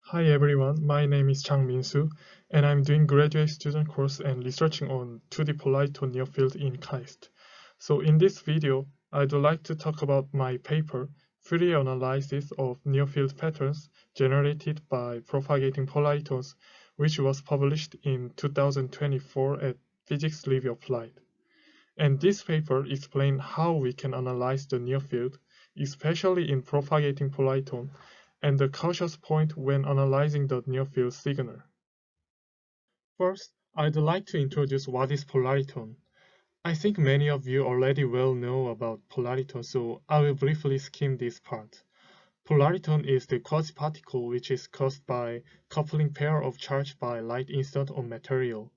Hi everyone, my name is Chang Min-soo, and I'm doing graduate student course and researching on 2D polariton near field in KAIST. So in this video, I'd like to talk about my paper, Fourier analysis of near field patterns generated by propagating polaritons, which was published in 2024 at Phys Rev Applied. And this paper explains how we can analyze the near field, especially in propagating polariton, and the cautious point when analyzing the near field signal. First, I'd like to introduce what is polariton. I think many of you already well know about polariton, so I will briefly skim this part. Polariton is the quasi-particle which is caused by coupling pair of charge by light instant on material.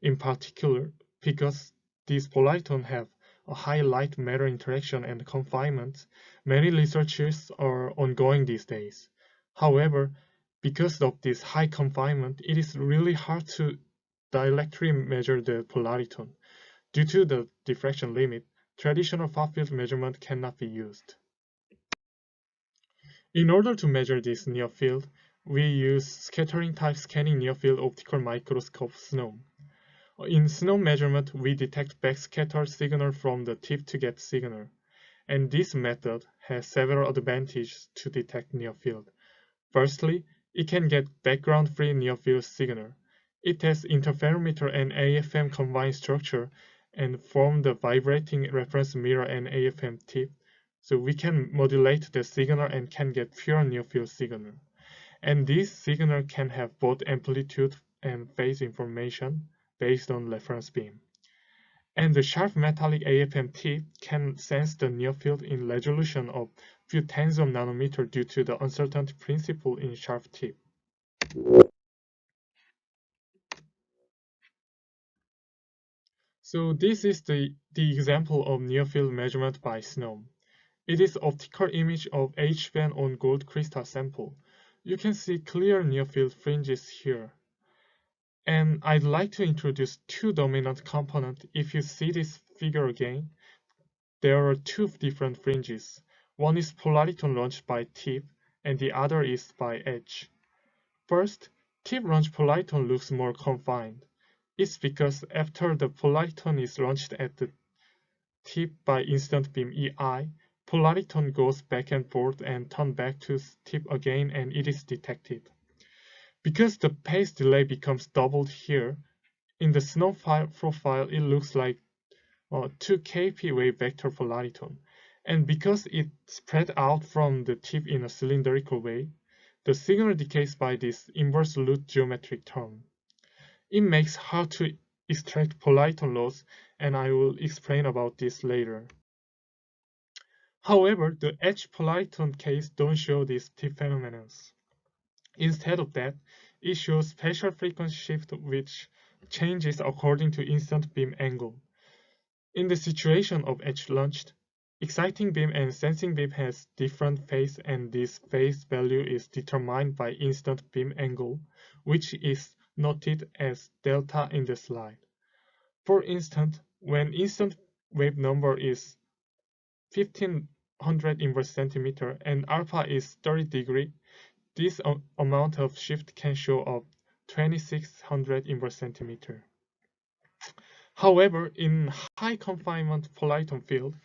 In particular, because these polaritons have a high light-matter interaction and confinement, many researches are ongoing these days. However, because of this high confinement, it is really hard to directly measure the polariton. Due to the diffraction limit, traditional far-field measurement cannot be used. In order to measure this near field, we use scattering type scanning near field optical microscope SNOM. In SNOM measurement, we detect backscatter signal from the tip to gap signal, and this method has several advantages to detect near field. Firstly, it can get background-free near field signal. It has interferometer and AFM combined structure and form the vibrating reference mirror and AFM tip, so we can modulate the signal and can get pure near field signal. And this signal can have both amplitude and phase information based on reference beam. And the sharp metallic AFM tip can sense the near field in resolution of few tens of nanometers due to the uncertainty principle in sharp tip. So this is the example of near field measurement by SNOM. It is optical image of H-band on gold crystal sample. You can see clear near field fringes here. And I'd like to introduce two dominant components. If you see this figure again, there are two different fringes. One is polariton launched by tip, and the other is by edge. First, tip launched polariton looks more confined. It's because after the polariton is launched at the tip by instant beam EI, polariton goes back and forth and turns back to tip again and it is detected. Because the phase delay becomes doubled here, in the SNOM profile it looks like 2 kp wave vector polariton. And because it spread out from the tip in a cylindrical way, the signal decays by this inverse root geometric term. It makes hard to extract polariton loss, and I will explain about this later. However, the edge polariton case don't show these tip phenomena. Instead of that, it shows spatial frequency shift which changes according to instant beam angle. In the situation of edge launched, exciting beam and sensing beam has different phase and this phase value is determined by instant beam angle, which is noted as delta in the slide. For instance, when instant wave number is 1500 inverse centimeter and alpha is 30 degree, this amount of shift can show up 2600 inverse centimeter. However, in high confinement polariton field,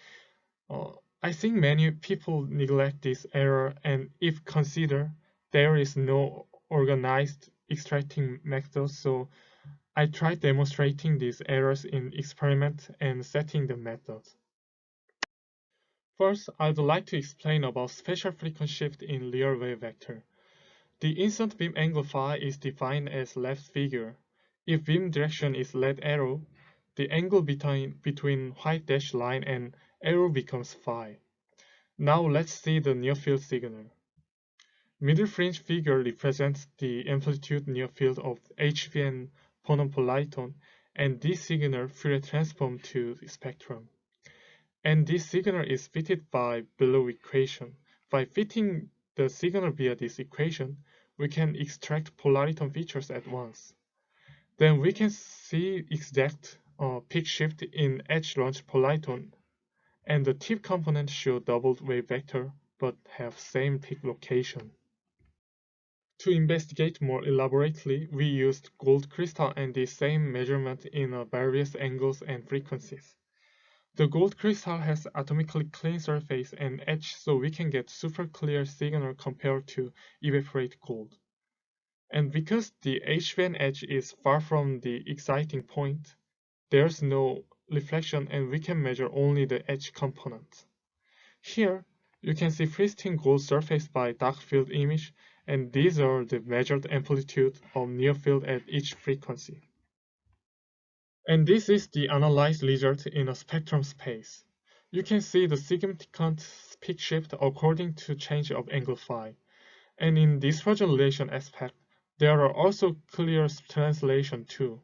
I think many people neglect this error, and if consider there is no organized extracting method, so I tried demonstrating these errors in experiment and setting the method. First, I'd like to explain about spatial frequency shift in real wave vector. The instant beam angle phi is defined as left figure. If beam direction is red arrow, the angle between white dashed line and arrow becomes phi. Now let's see the near field signal. Middle fringe figure represents the amplitude near field of HV and Ponham polariton, and this signal Fourier transform to the spectrum. And this signal is fitted by below equation. By fitting the signal via this equation, we can extract polariton features at once. Then we can see exact peak shift in edge launched polariton, and the tip components show doubled wave vector but have same peak location. To investigate more elaborately, we used gold crystal and the same measurement in various angles and frequencies. The gold crystal has atomically clean surface and edge, so we can get super clear signal compared to evaporate gold. And because the HVN edge is far from the exciting point, there's no reflection and we can measure only the edge component. Here, you can see pristine gold surface by dark field image, and these are the measured amplitude of near field at each frequency. And this is the analyzed result in a spectrum space. You can see the significant peak shift according to change of angle phi. And in dispersion relation aspect, there are also clear translation too.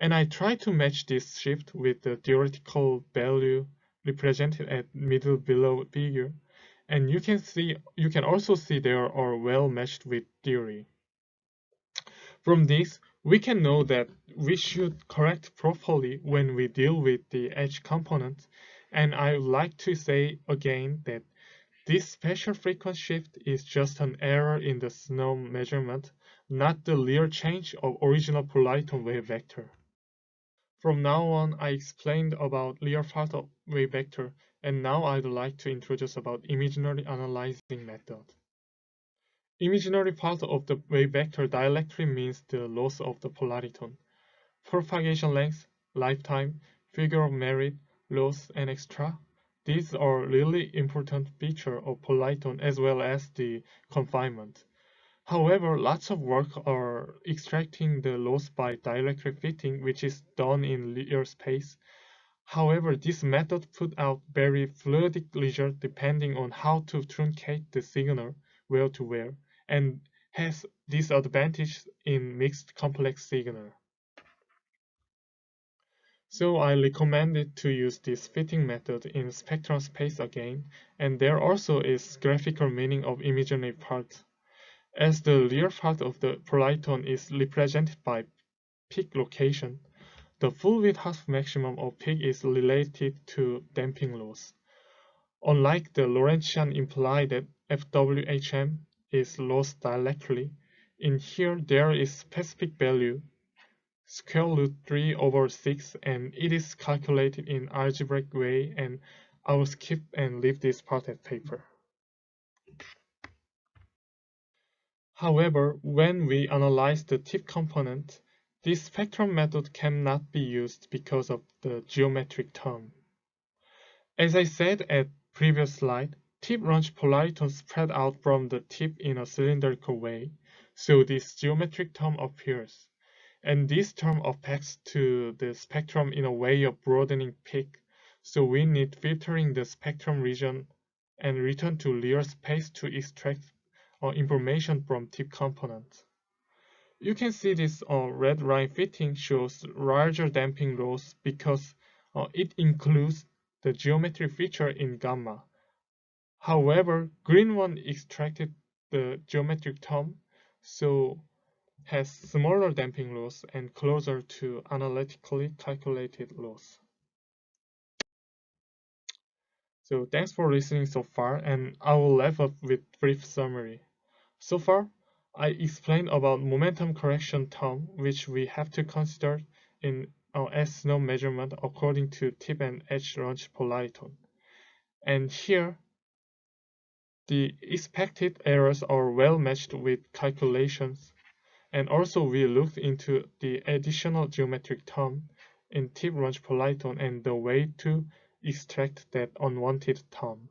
And I try to match this shift with the theoretical value represented at middle below figure. And you can also see they are well matched with theory. From this, we can know that we should correct properly when we deal with the edge component. And I would like to say again that this special frequency shift is just an error in the SNOM measurement, not the real change of original polariton wave vector. From now on, I explained about real part of wave vector, and now I'd like to introduce about imaginary analyzing method. Imaginary part of the wave vector directly means the loss of the polariton. Propagation length, lifetime, figure of merit, loss, and extra. These are really important features of polariton as well as the confinement. However, lots of work are extracting the loss by directly fitting, which is done in linear space. However, this method put out very fluidic result depending on how to truncate the signal where to where, and has disadvantage in mixed complex signal. So I recommended to use this fitting method in spectrum space again, and there also is graphical meaning of imaginary part. As the real part of the polariton is represented by peak location, the full width half maximum of peak is related to damping loss. Unlike the Lorentzian imply that FWHM is lost directly, in here there is specific value square root 3 over 6, and it is calculated in algebraic way, and I will skip and leave this part at paper. However, when we analyze the tip component, this spectrum method cannot be used because of the geometric term. As I said at previous slide, tip launch polaritons spread out from the tip in a cylindrical way, so this geometric term appears. And this term affects to the spectrum in a way of broadening peak, so we need filtering the spectrum region and return to real space to extract information from tip components. You can see this red line fitting shows larger damping loss because it includes the geometry feature in gamma. However, green one extracted the geometric term, so has smaller damping loss and closer to analytically calculated loss. So thanks for listening so far, and I will wrap up with brief summary. So far, I explained about momentum correction term, which we have to consider in our SNOM measurement according to tip and edge launch polariton. And here, the expected errors are well matched with calculations. And also we looked into the additional geometric term in tip launch polariton and the way to extract that unwanted term.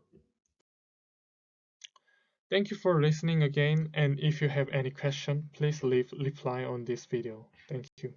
Thank you for listening again, and if you have any question, please leave reply on this video. Thank you.